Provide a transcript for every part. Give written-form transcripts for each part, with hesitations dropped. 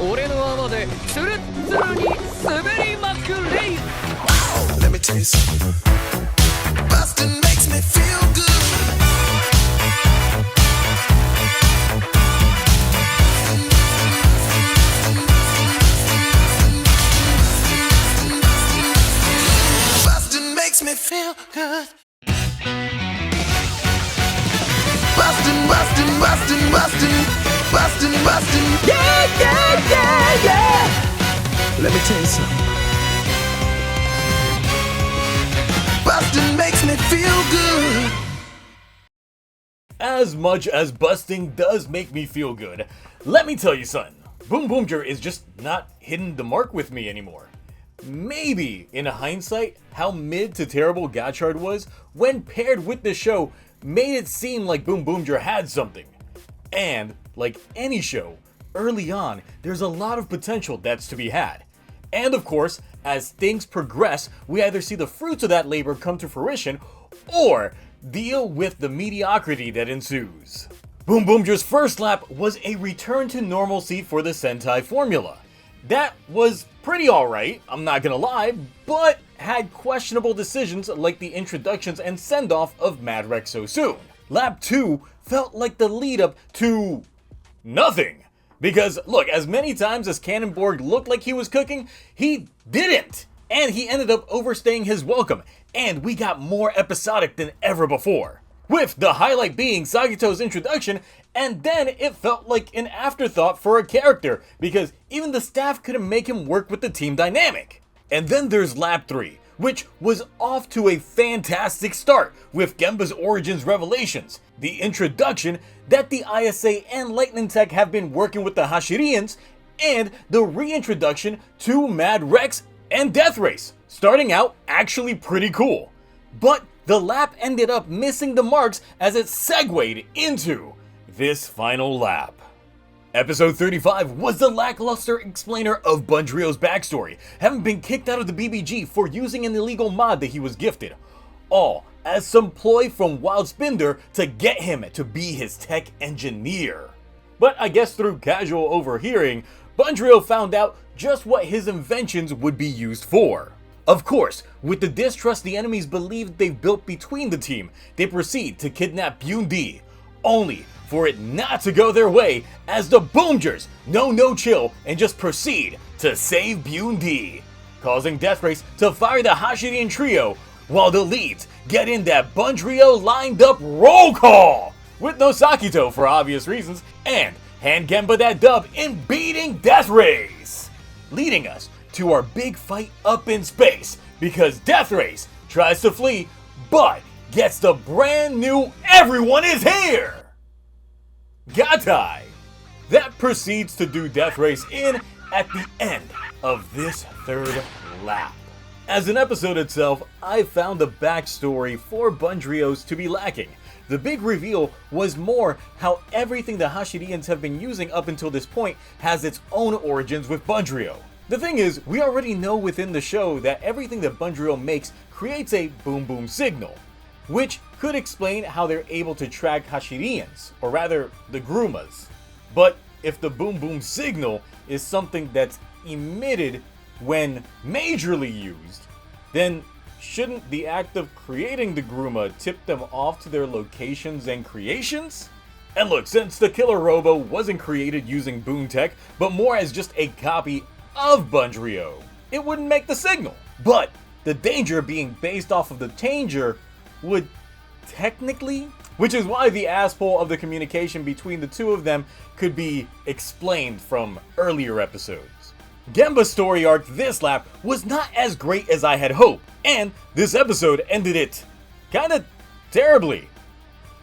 俺の泡でツルッツルに滑りまくれ。 Let me tell you something. Bustin' makes me feel good. Bustin' makes me feel good. Bustin', bustin', bustin', bustin', bustin', bustin'. Yeah, yeah, yeah, yeah. Let me tell you something. Bustin' makes me feel good. As much as busting does make me feel good, let me tell you something. BoonBoomger is just not hitting the mark with me anymore. Maybe, in hindsight, how mid to terrible Gotchard was when paired with the show made it seem like BoonBoomger had something. And, like any show, early on, there's a lot of potential that's to be had. And of course, as things progress, we either see the fruits of that labor come to fruition, or deal with the mediocrity that ensues. BoonBoomger's first lap was a return to normalcy for the Sentai formula. That was pretty alright, I'm not gonna lie, but had questionable decisions like the introductions and send-off of Mad Rex so soon. Lap 2 felt like the lead-up to nothing. Because, look, as many times as Cannonborg looked like he was cooking, he didn't! And he ended up overstaying his welcome, and we got more episodic than ever before. With the highlight being Sagito's introduction, and then it felt like an afterthought for a character, because even the staff couldn't make him work with the team dynamic. And then there's Lap 3, which was off to a fantastic start with Gemba's origins revelations, the introduction that the ISA and Lightning Tech have been working with the Hashirians, and the reintroduction to Mad Rex and Death Race, starting out actually pretty cool. But the lap ended up missing the marks as it segued into this final lap. Episode 35 was the lackluster explainer of Bunryo's backstory, having been kicked out of the BBG for using an illegal mod that he was gifted. All as some ploy from Wild Spindler to get him to be his tech engineer. But I guess through casual overhearing, Bunryo found out just what his inventions would be used for. Of course, with the distrust the enemies believe they've built between the team, they proceed to kidnap BoonD, only for it not to go their way as the Boomgers no chill and just proceed to save BoonD, causing Death Race to fire the Hashirian trio while the leads get in that Bunryo lined up roll call with no Sakito for obvious reasons and hand Gemba that dub in beating Death Race, leading us to our big fight up in space because Death Race tries to flee but gets the brand new everyone is here! Gatai! That proceeds to do Death Race in at the end of this third lap. As an episode itself, I found the backstory for Bunryo's to be lacking. The big reveal was more how everything the Hashirians have been using up until this point has its own origins with Bunryo. The thing is, we already know within the show that everything that Bunryo makes creates a boom boom signal, which could explain how they're able to track Hashirians, or rather, the Grumas. But if the boom boom signal is something that's emitted when majorly used, then shouldn't the act of creating the Gruma tip them off to their locations and creations? And look, since the Killer Robo wasn't created using Boon Tech, but more as just a copy of Bunryo, it wouldn't make the signal. But the danger being based off of the Tanger would technically, which is why the asshole of the communication between the two of them could be explained from earlier episodes. Gemba's story arc this lap was not as great as I had hoped, and this episode ended it kinda terribly.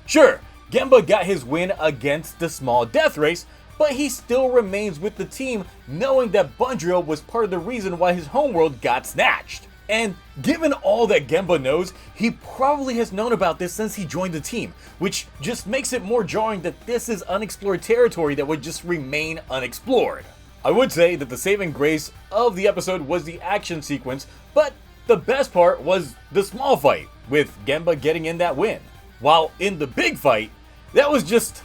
Sure, Gemba got his win against the small Death Race, but he still remains with the team knowing that Bunryo was part of the reason why his homeworld got snatched. And given all that Gemba knows, he probably has known about this since he joined the team, which just makes it more jarring that this is unexplored territory that would just remain unexplored. I would say that the saving grace of the episode was the action sequence, but the best part was the small fight, with Gemba getting in that win. While in the big fight, that was just...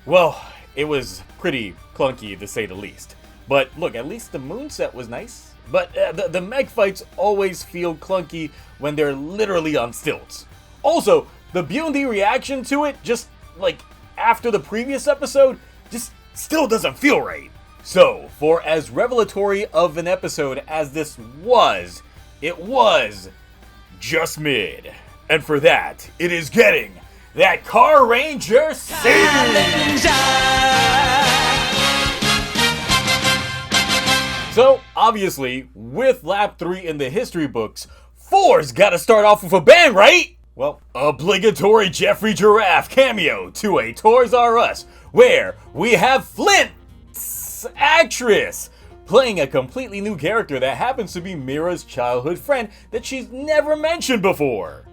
well, it was pretty clunky to say the least. But look, at least the moonset was nice. But the mech fights always feel clunky when they're literally on stilts. Also, the BoonD reaction to it, just like after the previous episode, just still doesn't feel right. So, for as revelatory of an episode as this was, it was just mid. And for that, it is getting that Car Ranger scene! So, obviously, with lap 3 in the history books, 4's gotta start off with a bang, right? Well, obligatory Jeffrey Giraffe cameo to a Toys R Us, where we have Flint's actress playing a completely new character that happens to be Mira's childhood friend that she's never mentioned before.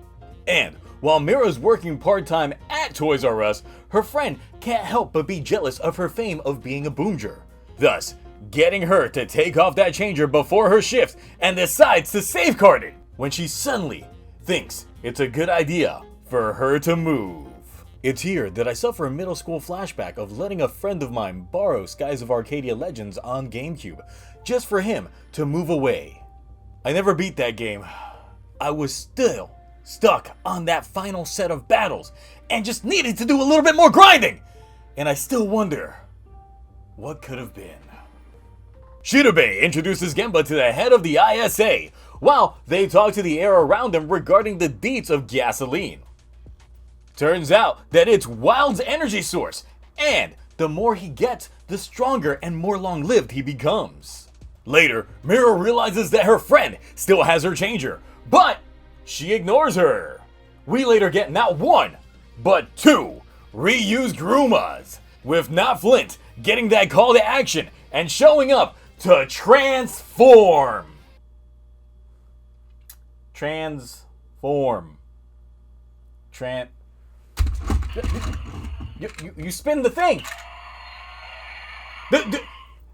And while Mira's working part-time at Toys R Us, her friend can't help but be jealous of her fame of being a Boomger, thus getting her to take off that changer before her shift and decides to safeguard it when she suddenly thinks it's a good idea for her to move. It's here that I suffer a middle school flashback of letting a friend of mine borrow Skies of Arcadia Legends on GameCube just for him to move away. I never beat that game. I was still stuck on that final set of battles and just needed to do a little bit more grinding. And I still wonder what could have been. Shirabe introduces Gemba to the head of the ISA while they talk to the air around them regarding the deets of gasoline. Turns out that it's Wild's energy source, and the more he gets, the stronger and more long-lived he becomes. Later, Mira realizes that her friend still has her changer, but she ignores her. We later get not one, but two reused Grumas, with not Flint getting that call to action and showing up to transform. You spin the thing.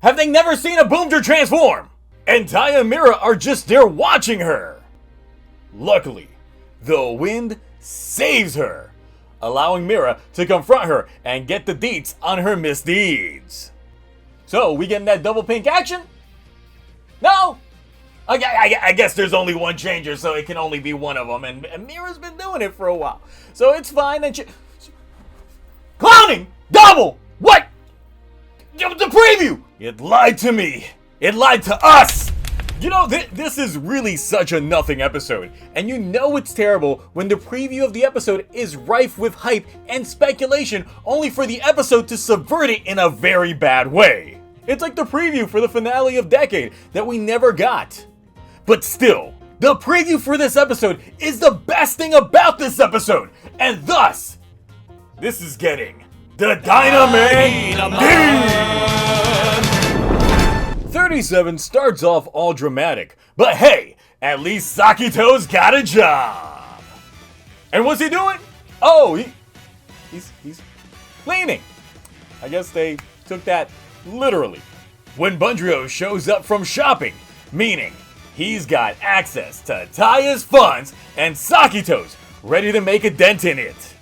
Have they never seen a Boomger transform? And Taya and Mira are just there watching her. Luckily, the wind saves her, allowing Mira to confront her and get the deets on her misdeeds. So, we getting that double pink action? No? I guess there's only one changer, so it can only be one of them, and Mira's been doing it for a while. So it's fine that Clowning! Double! What? The preview! It lied to me! It lied to us! You know, this is really such a nothing episode, and you know it's terrible when the preview of the episode is rife with hype and speculation only for the episode to subvert it in a very bad way. It's like the preview for the finale of Decade that we never got. But still, the preview for this episode is the best thing about this episode, and thus, this is getting the Dynamite 37 starts off all dramatic, but hey, at least Sakito's got a job. And what's he doing? Oh, he's cleaning. I guess they took that literally. When Bundrio shows up from shopping, meaning he's got access to Taya's funds and Sakito's ready to make a dent in it.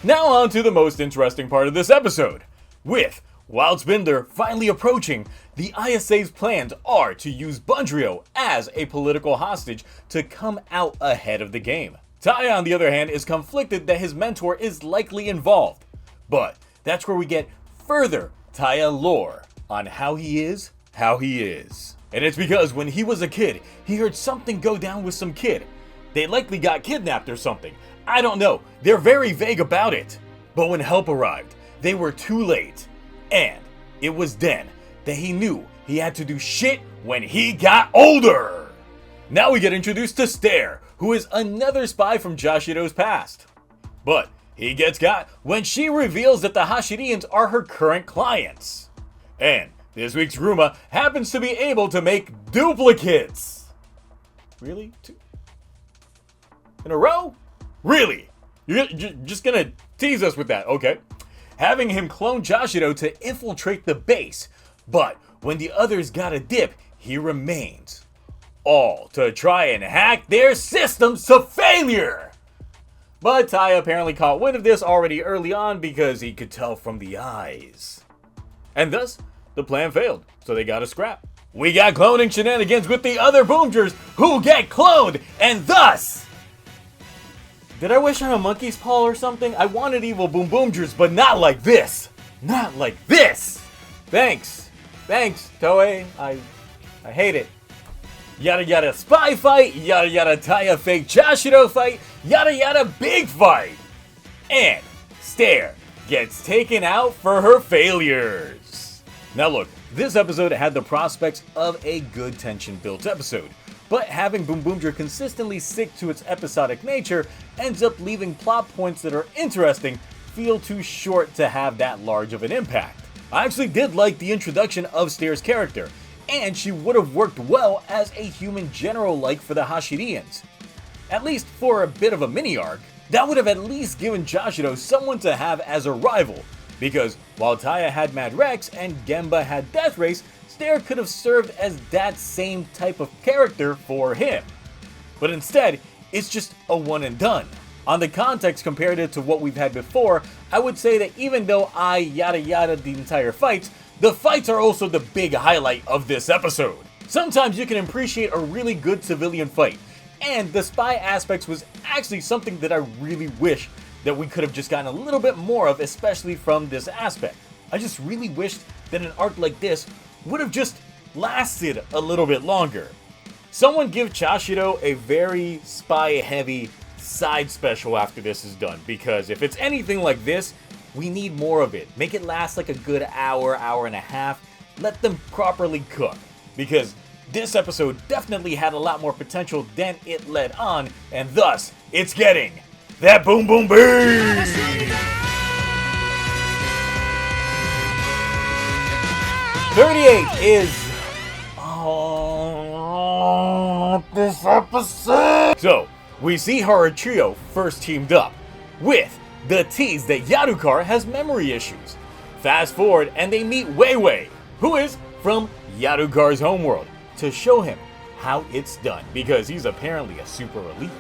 Now on to the most interesting part of this episode. With Wild Spindler finally approaching, the ISA's plans are to use Bundrio as a political hostage to come out ahead of the game. Taya, on the other hand, is conflicted that his mentor is likely involved. But that's where we get further Taya lore on how he is. And it's because when he was a kid, he heard something go down with some kid. They likely got kidnapped or something. I don't know. They're very vague about it. But when help arrived, they were too late. And it was then that he knew he had to do shit when he got older. Now we get introduced to Stare, who is another spy from Jashiro's past. But he gets got when she reveals that the Hashirians are her current clients. And this week's Ruma happens to be able to make duplicates. Really? 2 in a row? Really? You're just gonna tease us with that, okay? Having him clone Jashiro to infiltrate the base, but when the others got a dip, he remains. All to try and hack their systems to failure! But Tai apparently caught wind of this already early on because he could tell from the eyes. And thus, the plan failed, so they gotta scrap. We got cloning shenanigans with the other Boomgers who get cloned, and thus... Did I wish on a monkey's paw or something? I wanted evil BoonBoomgers, but not like this! Not like this! Thanks, Toei. I hate it. Yada yada spy fight, yada yada Taya fake Jashiro fight, yada yada big fight! And Stare gets taken out for her failures. Now look, this episode had the prospects of a good tension-built episode, but having BoonBoomger consistently stick to its episodic nature ends up leaving plot points that are interesting feel too short to have that large of an impact. I actually did like the introduction of Stare's character, and she would have worked well as a human general-like for the Hashidians. At least for a bit of a mini-arc, that would have at least given Jashiro someone to have as a rival, because while Taya had Mad Rex and Gemba had Death Race, Stare could have served as that same type of character for him. But instead, it's just a one and done. On the context compared it to what we've had before, I would say that even though I yada yada the entire fights, the fights are also the big highlight of this episode. Sometimes you can appreciate a really good civilian fight, and the spy aspects was actually something that I really wish that we could have just gotten a little bit more of, especially from this aspect. I just really wished that an arc like this would have just lasted a little bit longer. Someone give Chashiro a very spy-heavy side special after this is done, because if it's anything like this, we need more of it. Make it last like a good hour, hour and a half. Let them properly cook, because this episode definitely had a lot more potential than it led on, and thus, it's getting that boom boom boom! 38 is... this episode! So, we see Horror Trio first teamed up, with the tease that Yadukar has memory issues. Fast forward and they meet Wei Wei, who is from Yadukar's homeworld, to show him how it's done, because he's apparently a super elite.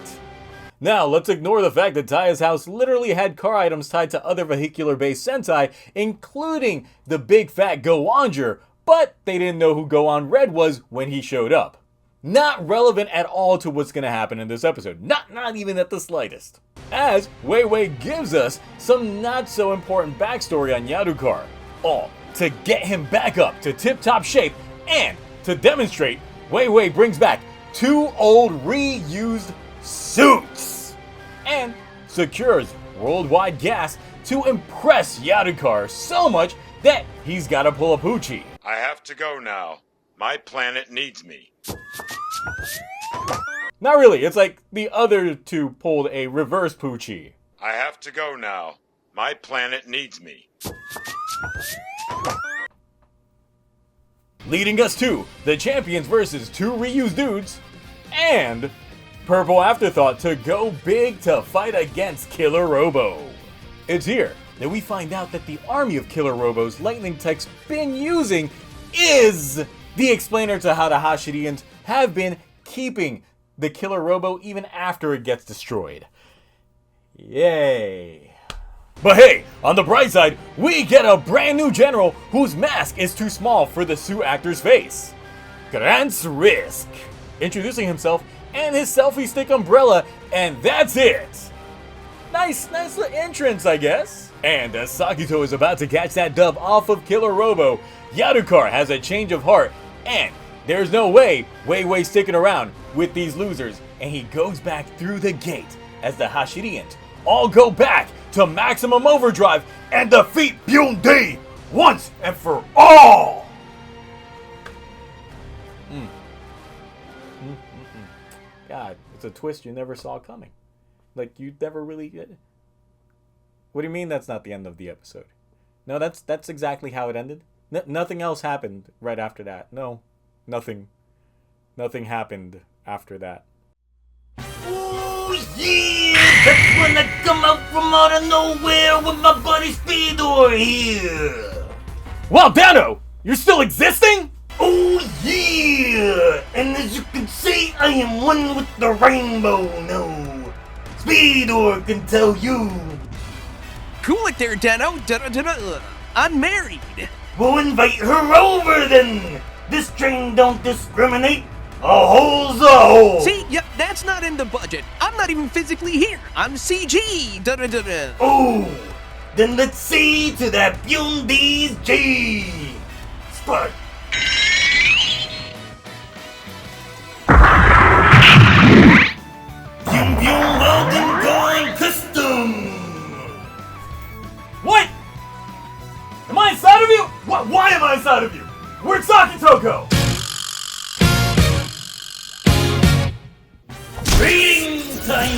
Now, let's ignore the fact that Taya's house literally had car items tied to other vehicular-based Sentai, including the big fat Go-Onger, but they didn't know who Red was when he showed up. Not relevant at all to what's going to happen in this episode, not even at the slightest. As Wei Wei gives us some not so important backstory on Yadukar, all to get him back up to tip-top shape, and to demonstrate, Wei Wei brings back 2 old reused suits, and secures worldwide gas to impress Yadukar so much that he's gotta pull a Poochie. I have to go now. My planet needs me. Not really, it's like the other 2 pulled a reverse Poochie. I have to go now. My planet needs me. Leading us to the champions versus 2 reused dudes, and Purple Afterthought to go big to fight against Killer Robo. It's here that we find out that the army of Killer Robos Lightning Tech's been using is the explainer to how the Hashidians have been keeping the Killer Robo even after it gets destroyed. Yay. But hey, on the bright side, we get a brand new general whose mask is too small for the suit actor's face. Grant's Risk, introducing himself and his selfie stick umbrella, and that's it. Nice little entrance, I guess. And as Sakito is about to catch that dub off of Killer Robo, Yadukar has a change of heart, and there's no way Wei Wei's sticking around with these losers, and he goes back through the gate as the Hashidians all go back to maximum overdrive and defeat Byung-Di once and for all! God, it's a twist you never saw coming. Like, you never really did. What do you mean that's not the end of the episode? No, that's exactly how it ended. Nothing else happened right after that. No, nothing happened after that. Ooh, yeah! That's when I come out from out of nowhere with my buddy Spindler here! Well, Dano, you're still existing? Oh yeah! And as you can see, I am one with the rainbow now. Spindler can tell you. Cool it there, Dano. I'm married. We'll invite her over then. This train don't discriminate. A hole's a hole. See, yep, that's not in the budget. I'm not even physically here. I'm CG. Da-da-da-da. Oh, then let's see to that BoonBoomger's G. Spark. Boom Welding Going Custom. What? Am I inside of you? Why am I inside of you? Where'd Sakito go? Rating time.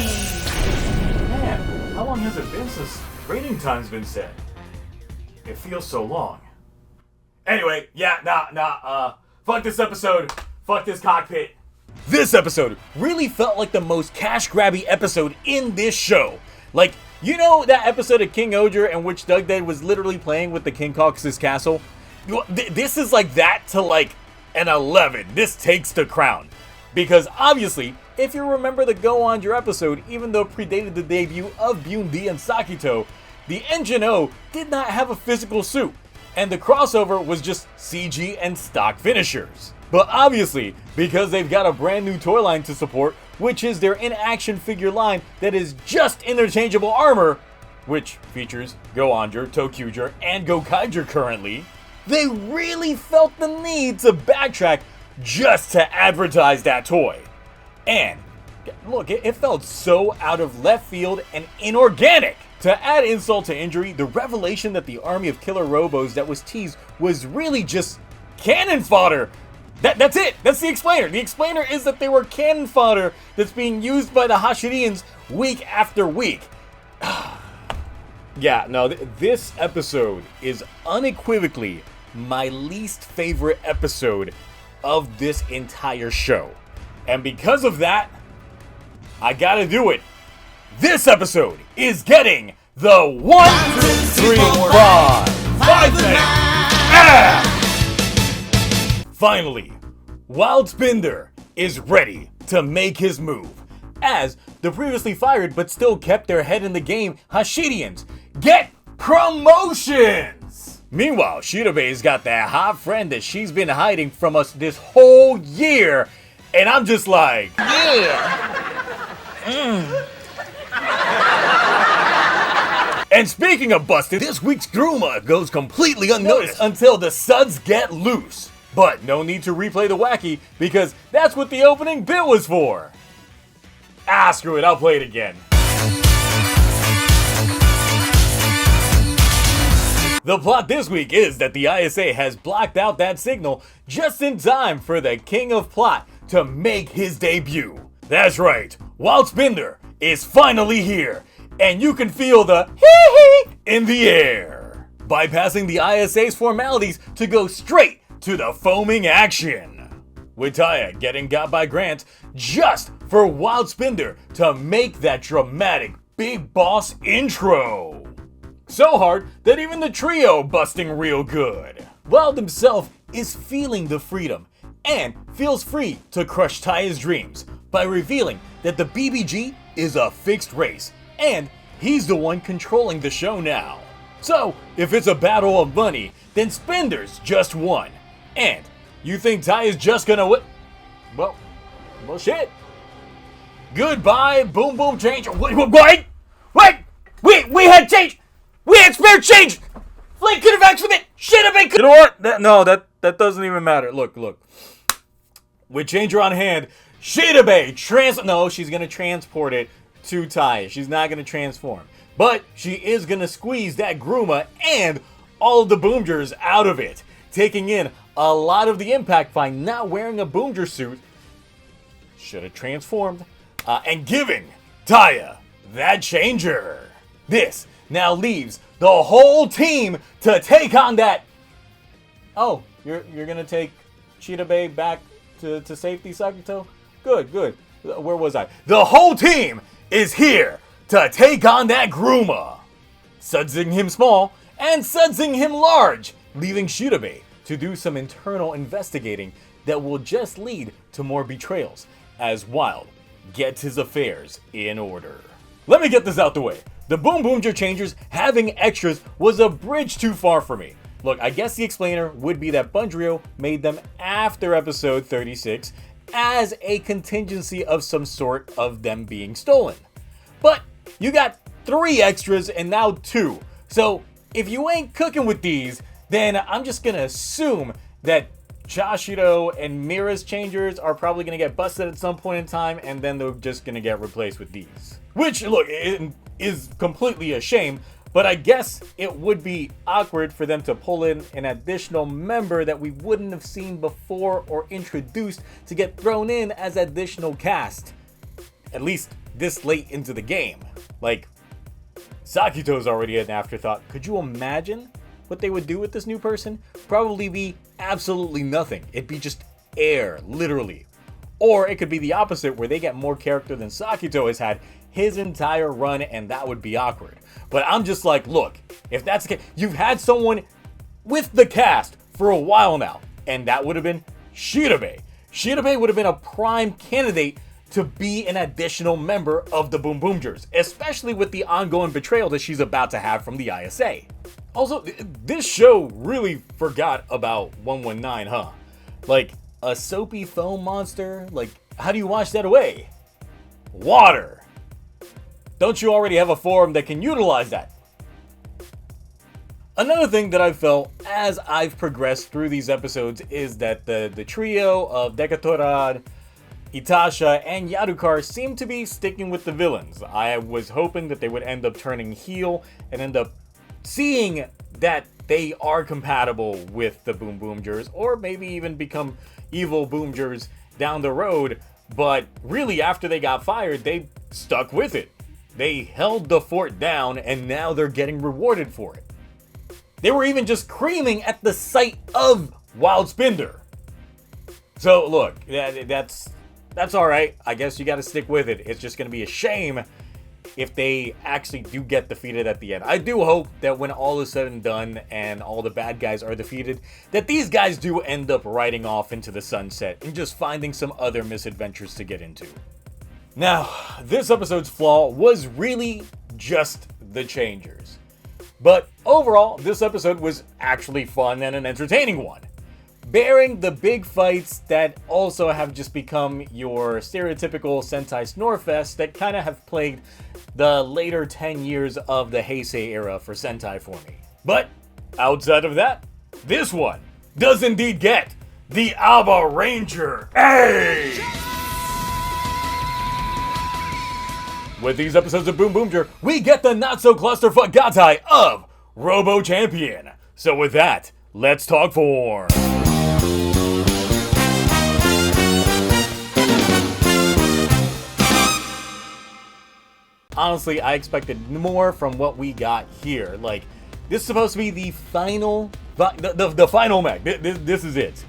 Man, how long has it been since rating time's been set? It feels so long. Anyway, fuck this episode. Fuck this cockpit. This episode really felt like the most cash-grabby episode in this show. Like, you know that episode of Go-Onger in which Doug Dead was literally playing with the King Caucasus Castle? This is like that to like an 11. This takes the crown. Because obviously, if you remember the Go-Onger episode, even though it predated the debut of BoonB and Sakito, the Engine O did not have a physical suit, and the crossover was just CG and stock finishers. But obviously, because they've got a brand new toy line to support, which is their in-action figure line that is just interchangeable armor, which features Go-Onger, ToQger, and Go-Kaiger currently, they really felt the need to backtrack just to advertise that toy. And look, it felt so out of left field and inorganic. To add insult to injury, the revelation that the army of killer robos that was teased was really just cannon fodder. That's it. That's the explainer. The explainer is that they were cannon fodder that's being used by the Hashirians week after week. Yeah, no, this episode is unequivocally my least favorite episode of this entire show. And because of that, I gotta do it. This episode is getting the 1, 2, 3, 4, 5 thing. Finally, Wild Spindler is ready to make his move, as the previously fired but still kept their head in the game Hashirians get promotions! Meanwhile, Shirabe's got that hot friend that she's been hiding from us this whole year, and I'm just like, yeah. And speaking of busted, this week's Gruma goes completely unnoticed until the suds get loose. But no need to replay the wacky, because that's what the opening bit was for. Screw it, I'll play it again. The plot this week is that the ISA has blocked out that signal just in time for the King of Plot to make his debut. That's right, Wild Spindler is finally here, and you can feel the hee-hee in the air, bypassing the ISA's formalities to go straight to the foaming action, with Taya getting got by Grant just for Wild Spindler to make that dramatic big boss intro. So hard that even the trio busting real good. Wild himself is feeling the freedom and feels free to crush Taya's dreams by revealing that the BBG is a fixed race and he's the one controlling the show now. So if it's a battle of money, then Spindler's just won. And you think Taya's just gonna win? Well, shit. Goodbye, Boom Boom Change. Wait! We had change! We had spare change! Flint could have asked for it! Shit, have been. You know what? That doesn't even matter. Look. With Changer on hand, Shitabe no, she's gonna transport it to Taya. She's not gonna transform. But she is gonna squeeze that Gruma and all of the Boomgers out of it, taking in a lot of the impact by not wearing a Boomger suit. Should have transformed. And giving Taya that Changer. This now leaves the whole team to take on that. Oh, you're gonna take Cheetah Bay back to safety, Sakito? Good. Where was I? The whole team is here to take on that Gruma, sudsing him small and sudsing him large, leaving Shirabe to do some internal investigating that will just lead to more betrayals as Wild gets his affairs in order. Let me get this out the way. The BoonBoomger Changers having extras was a bridge too far for me. Look, I guess the explainer would be that Bundrio made them after episode 36 as a contingency of some sort of them being stolen. But you got 3 extras and now 2. So if you ain't cooking with these, then I'm just gonna assume that Chashiro and Mira's changers are probably gonna get busted at some point in time, and then they're just gonna get replaced with these. Which, look, it is completely a shame, but I guess it would be awkward for them to pull in an additional member that we wouldn't have seen before or introduced to get thrown in as additional cast. At least this late into the game. Like, Sakito's already an afterthought. Could you imagine what they would do with this new person? Probably be absolutely nothing. It'd be just air, literally. Or it could be the opposite, where they get more character than Sakito has had his entire run, and that would be awkward. But I'm just like, look, if that's the case, you've had someone with the cast for a while now, and that would have been Shirabe. Shirabe would have been a prime candidate to be an additional member of the BoonBoomgers, especially with the ongoing betrayal that she's about to have from the ISA. Also, this show really forgot about 119, huh? Like, a soapy foam monster? Like, how do you wash that away? Water! Don't you already have a forum that can utilize that? Another thing that I've felt as I've progressed through these episodes is that the trio of Decatorad, Itasha, and Yadukar seem to be sticking with the villains. I was hoping that they would end up turning heel and end up seeing that they are compatible with the BoonBoomgers, or maybe even become evil Boomgers down the road. But really, after they got fired, they stuck with it. They held the fort down, and now they're getting rewarded for it. They were even just creaming at the sight of Wild Spindler. So look, that's alright. I guess you gotta stick with it. It's just gonna be a shame if they actually do get defeated at the end. I do hope that when all is said and done and all the bad guys are defeated, that these guys do end up riding off into the sunset and just finding some other misadventures to get into. Now, this episode's flaw was really just the changers. But overall, this episode was actually fun and an entertaining one. Bearing the big fights that also have just become your stereotypical Sentai Snorefest that kind of have plagued the later 10 years of the Heisei era for Sentai for me. But outside of that, this one does indeed get the Aba Ranger A! With these episodes of BoonBoomger, we get the not-so-clusterfuck Gatai of Robo Champion. So with that, let's talk form. Honestly, I expected more from what we got here. Like, this is supposed to be the final, the final mech. This is it.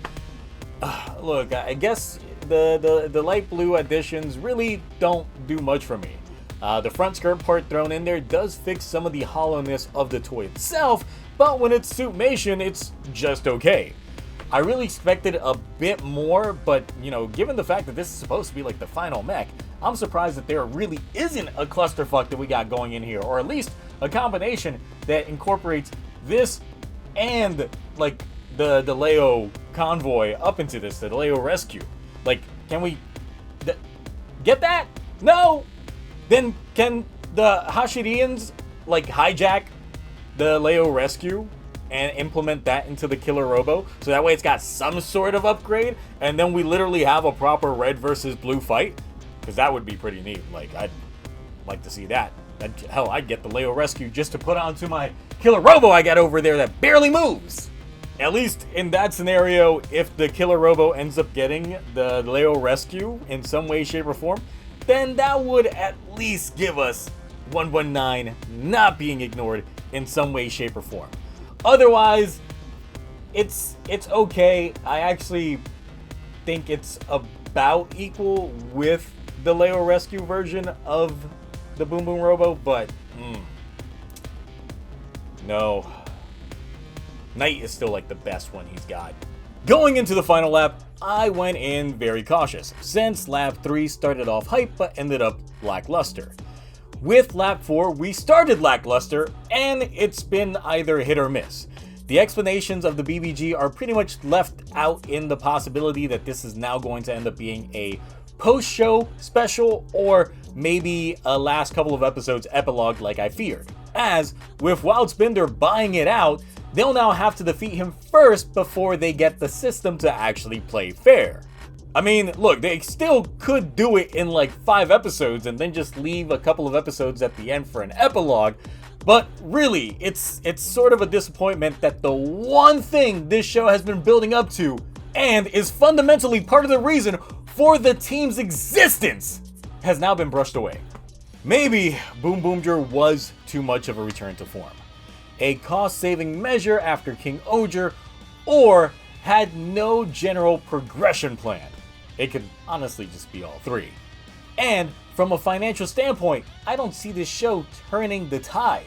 Look, I guess the light blue additions really don't do much for me. The front skirt part thrown in there does fix some of the hollowness of the toy itself, but when it's Suitmation, it's just okay. I really expected a bit more, but, you know, given the fact that this is supposed to be like the final mech, I'm surprised that there really isn't a clusterfuck that we got going in here, or at least a combination that incorporates this and, like, the Leo convoy up into this, the Leo rescue. Like, can we get that? No! Then can the Hashirians, like, hijack the Leo rescue and implement that into the Killer Robo, so that way it's got some sort of upgrade, and then we literally have a proper red versus blue fight? Because that would be pretty neat. Like, I'd like to see that. Hell, I'd get the Leo rescue just to put onto my Killer Robo I got over there that barely moves. At least in that scenario, if the Killer Robo ends up getting the Leo rescue in some way, shape, or form, then that would at least give us 119 not being ignored in some way, shape, or form. Otherwise, it's okay. I actually think it's about equal with the Leo rescue version of the Boom Boom Robo, but no. Knight is still like the best one he's got. Going into the final lap, I went in very cautious, since lap 3 started off hype but ended up lackluster. With lap 4, we started lackluster, and it's been either hit or miss. The explanations of the BBG are pretty much left out in the possibility that this is now going to end up being a post-show special or maybe a last couple of episodes epilogue like I feared. As, with Wild Spindler buying it out, they'll now have to defeat him first before they get the system to actually play fair. I mean, look, they still could do it in like 5 episodes and then just leave a couple of episodes at the end for an epilogue, but really, it's sort of a disappointment that the one thing this show has been building up to and is fundamentally part of the reason for the team's existence has now been brushed away. Maybe BoonBoomger was too much of a return to form, a cost-saving measure after Go-Onger, or had no general progression plan. It could honestly just be all three. And from a financial standpoint, I don't see this show turning the tide.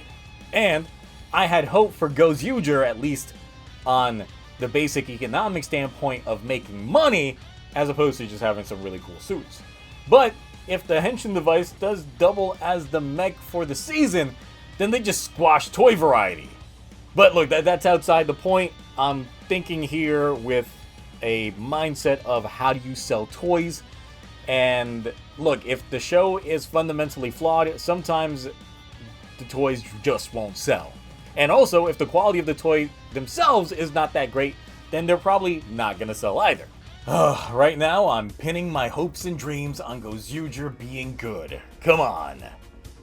And I had hope for Go-Onger, at least on the basic economic standpoint of making money, as opposed to just having some really cool suits. But if the Henshin device does double as the mech for the season, then they just squash toy variety. But look, that's outside the point. I'm thinking here with a mindset of how do you sell toys. And look, if the show is fundamentally flawed, sometimes the toys just won't sell. And also, if the quality of the toy themselves is not that great, then they're probably not gonna sell either. Right now, I'm pinning my hopes and dreams on Go-Onger being good. Come on.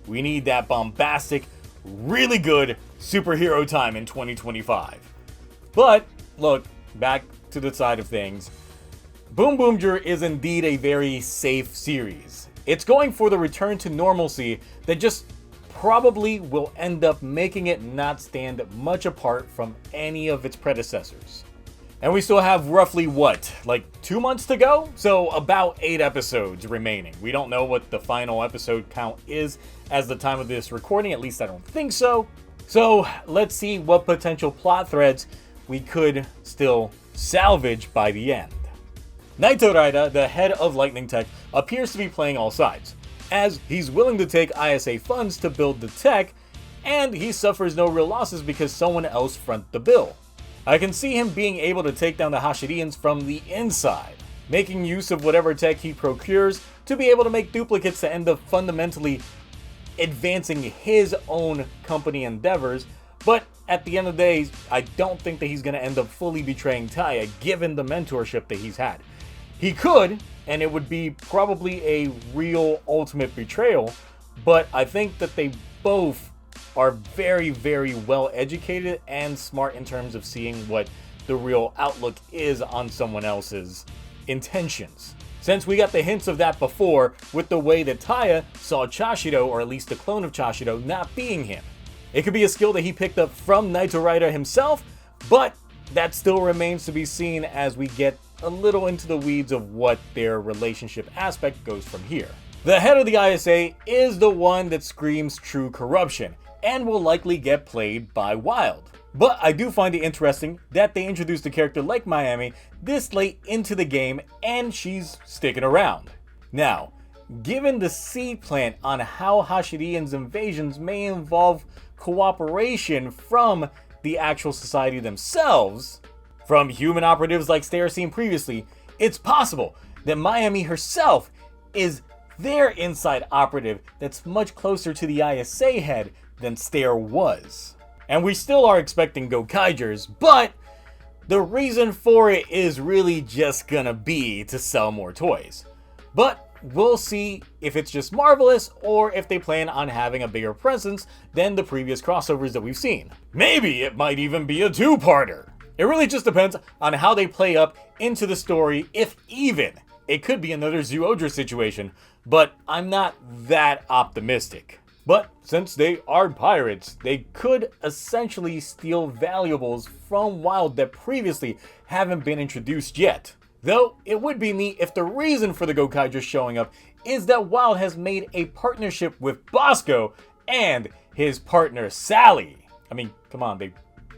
We need that bombastic, really good superhero time in 2025. But, look, back to the side of things. BoonBoomger is indeed a very safe series. It's going for the return to normalcy that just probably will end up making it not stand much apart from any of its predecessors. And we still have roughly, what, like 2 months to go? So about 8 episodes remaining. We don't know what the final episode count is as the time of this recording, at least I don't think so. So let's see what potential plot threads we could still salvage by the end. Naito Raida, the head of Lightning Tech, appears to be playing all sides, as he's willing to take ISA funds to build the tech, and he suffers no real losses because someone else fronted the bill. I can see him being able to take down the Hashidians from the inside, making use of whatever tech he procures to be able to make duplicates to end up fundamentally advancing his own company endeavors. But at the end of the day, I don't think that he's going to end up fully betraying Taya, given the mentorship that he's had. He could, and it would be probably a real ultimate betrayal, but I think that they both are very, very well educated and smart in terms of seeing what the real outlook is on someone else's intentions. Since we got the hints of that before with the way that Taya saw Chashido, or at least the clone of Chashido, not being him. It could be a skill that he picked up from Naito Raida himself, but that still remains to be seen as we get a little into the weeds of what their relationship aspect goes from here. The head of the ISA is the one that screams true corruption, and will likely get played by Wild. But I do find it interesting that they introduced a character like Miami this late into the game, and she's sticking around. Now, given the seed plant on how Hashidians' invasions may involve cooperation from the actual society themselves, from human operatives like Stair seen previously, it's possible that Miami herself is their inside operative that's much closer to the ISA head than Stair was. And we still are expecting Go-Kaigers, but the reason for it is really just gonna be to sell more toys. But we'll see if it's just Marvelous or if they plan on having a bigger presence than the previous crossovers that we've seen. Maybe it might even be a 2-parter. It really just depends on how they play up into the story, if even. It could be another Zo-Odra situation, but I'm not that optimistic. But since they are pirates, they could essentially steal valuables from Wild that previously haven't been introduced yet. Though it would be neat if the reason for the Go-Kaigers showing up is that Wild has made a partnership with Bosco and his partner Sally. I mean, come on,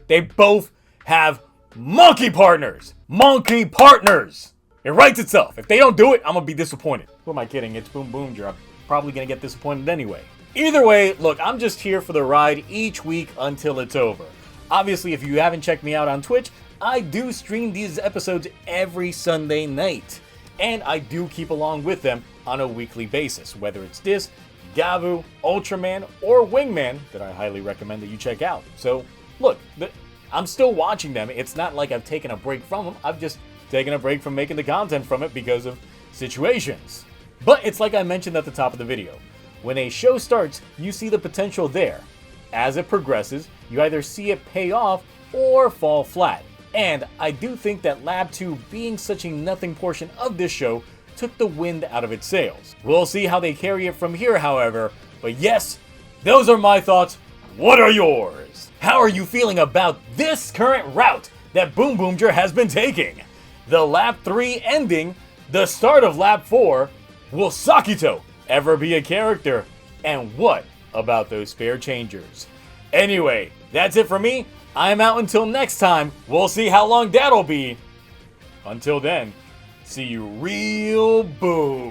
they both have monkey partners! Monkey partners! It writes itself. If they don't do it, I'm gonna be disappointed. Who am I kidding? It's BoonBoomger. I'm probably gonna get disappointed anyway. Either way, look, I'm just here for the ride each week until it's over. Obviously, if you haven't checked me out on Twitch, I do stream these episodes every Sunday night. And I do keep along with them on a weekly basis, whether it's this, Gavu, Ultraman, or Wingman that I highly recommend that you check out. So, look, I'm still watching them. It's not like I've taken a break from them. I've just taken a break from making the content from it because of situations. But it's like I mentioned at the top of the video. When a show starts, you see the potential there. As it progresses, you either see it pay off or fall flat. And I do think that Lab 2 being such a nothing portion of this show took the wind out of its sails. We'll see how they carry it from here, however. But yes, those are my thoughts. What are yours? How are you feeling about this current route that BoonBoomger has been taking? The Lab 3 ending, the start of Lab 4, will Sakito ever be a character? And what about those spare changers? Anyway, that's it for me. I'm out until next time. We'll see how long that'll be. Until then, see you real boom.